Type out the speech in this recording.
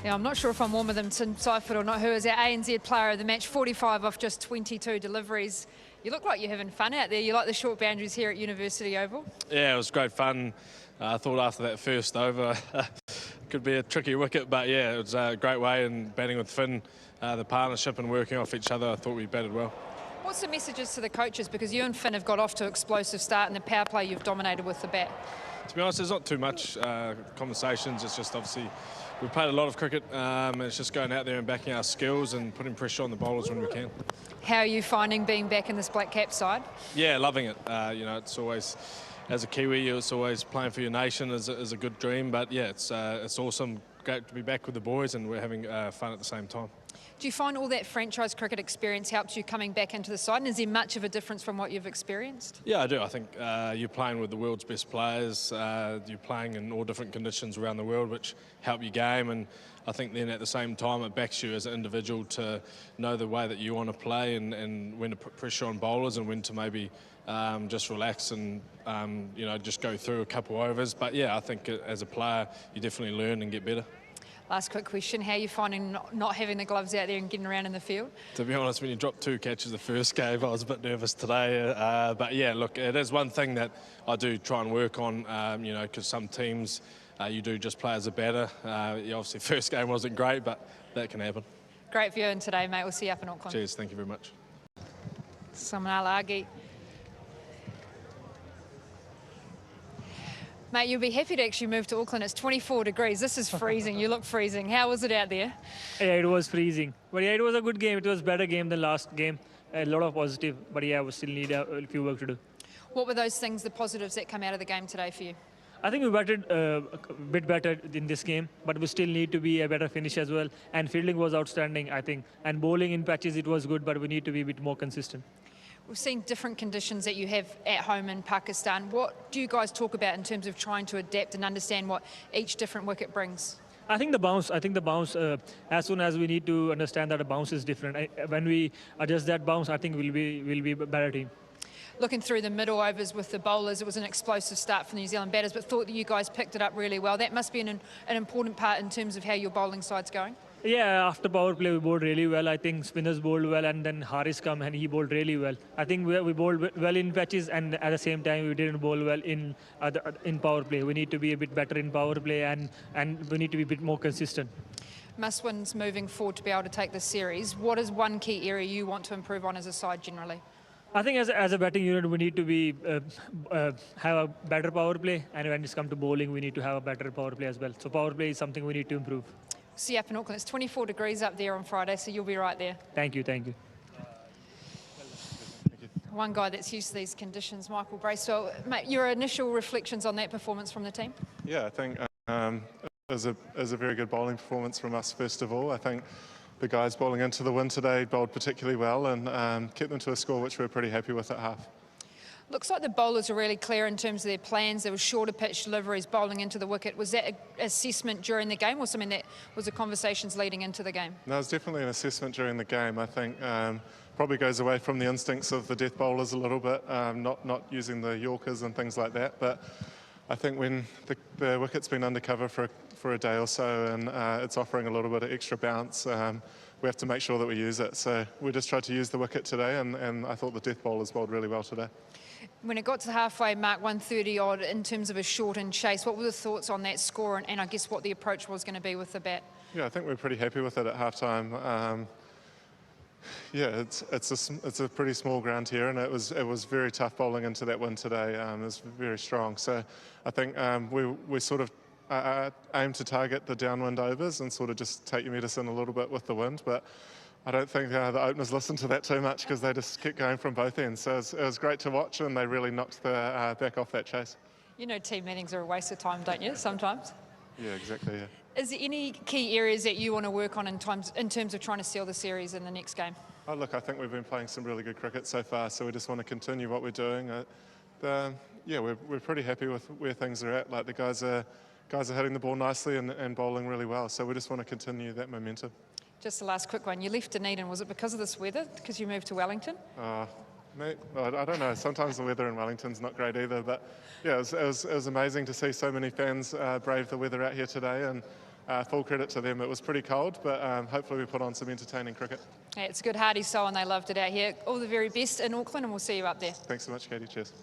Yeah, I'm not sure if I'm warmer than Tim Seifert or not, who is our ANZ player of the match, 45 off just 22 deliveries. You look like you're having fun out there. You like the short boundaries here at University Oval? Yeah, it was great fun. I thought after that first over could be a tricky wicket, but yeah, it was a great way, and batting with Finn, the partnership and working off each other, I thought we batted well. What's the messages to the coaches? Because you and Finn have got off to an explosive start, and the power play you've dominated with the bat. To be honest, there's not too much conversations. It's just obviously we've played a lot of cricket, and it's just going out there and backing our skills and putting pressure on the bowlers when we can. How are you finding being back in this Black Cap side? Yeah, loving it. You know, it's always, as a Kiwi, it's always playing for your nation is a good dream. But yeah, it's awesome. Great to be back with the boys, and we're having fun at the same time. Do you find all that franchise cricket experience helps you coming back into the side? And is there much of a difference from what you've experienced? Yeah, I do. I think you're playing with the world's best players. You're playing in all different conditions around the world, which help your game. And I think then at the same time, it backs you as an individual to know the way that you want to play and when to put pressure on bowlers and when to maybe just relax and you know, just go through a couple overs. But yeah, I think as a player, you definitely learn and get better. Last quick question, how are you finding not having the gloves out there and getting around in the field? To be honest, when you dropped 2 catches the first game, I was a bit nervous today. But yeah, look, it is one thing that I do try and work on, you know, because some teams you do just play as a batter. Obviously, first game wasn't great, but that can happen. Great viewing today, mate. We'll see you up in Auckland. Cheers, thank you very much. Salman Agha. Mate, you'll be happy to actually move to Auckland. It's 24 degrees. This is freezing. You look freezing. How was it out there? Yeah, it was freezing. But yeah, it was a good game. It was a better game than last game. A lot of positive. But yeah, we still need a few work to do. What were those things, the positives that come out of the game today for you? I think we batted a bit better in this game, but we still need to be a better finish as well. And fielding was outstanding, I think. And bowling in patches, it was good, but we need to be a bit more consistent. We've seen different conditions that you have at home in Pakistan. What do you guys talk about in terms of trying to adapt and understand what each different wicket brings? I think the bounce, as soon as we need to understand that a bounce is different. When we adjust that bounce, I think we'll be a better team. Looking through the middle overs with the bowlers, it was an explosive start for the New Zealand batters, but thought that you guys picked it up really well. That must be an important part in terms of how your bowling side's going. Yeah, after power play, we bowled really well. I think spinners bowled well, and then Haris come and he bowled really well. I think we bowled well in patches, and at the same time, we didn't bowl well in power play. We need to be a bit better in power play, and we need to be a bit more consistent. Must-wins moving forward to be able to take this series. What is one key area you want to improve on as a side generally? I think as a batting unit, we need to be have a better power play, and when it's come to bowling, we need to have a better power play as well. So power play is something we need to improve. See you up in Auckland. It's 24 degrees up there on Friday, so you'll be right there. Thank you, thank you. One guy that's used to these conditions, Michael Bracewell. Mate, your initial reflections on that performance from the team? Yeah, I think it was a very good bowling performance from us, first of all. I think the guys bowling into the wind today bowled particularly well and kept them to a score which we're pretty happy with at half. Looks like the bowlers are really clear in terms of their plans. There was shorter pitch deliveries bowling into the wicket. Was that an assessment during the game or something that was the conversations leading into the game? No, it was definitely an assessment during the game. I think probably goes away from the instincts of the death bowlers a little bit, not using the Yorkers and things like that. But I think when the wicket's been undercover for a day or so and it's offering a little bit of extra bounce, we have to make sure that we use it. So we just tried to use the wicket today, and I thought the death bowlers bowled really well today. When it got to the halfway mark, 130 odd in terms of a shortened chase, what were the thoughts on that score and I guess what the approach was going to be with the bat? Yeah, I think we're pretty happy with it at halftime. Yeah, it's a pretty small ground here, and it was very tough bowling into that wind today. It was very strong. So I think we sort of aim to target the downwind overs and sort of just take your medicine a little bit with the wind, but I don't think the openers listened to that too much because they just kept going from both ends. So it was great to watch, and they really knocked the back off that chase. You know team meetings are a waste of time, don't you, sometimes? Yeah, exactly, yeah. Is there any key areas that you want to work on in terms of trying to seal the series in the next game? Oh, look, I think we've been playing some really good cricket so far, so we just want to continue what we're doing. Yeah, we're pretty happy with where things are at. Like the guys are hitting the ball nicely and bowling really well, so we just want to continue that momentum. Just the last quick one. You left Dunedin. Was it because of this weather? Because you moved to Wellington? Mate, I don't know. Sometimes the weather in Wellington's not great either. But yeah, it was amazing to see so many fans brave the weather out here today. And full credit to them. It was pretty cold, but hopefully we put on some entertaining cricket. Yeah, it's a good hearty soul and they loved it out here. All the very best in Auckland and we'll see you up there. Thanks so much, Katie. Cheers.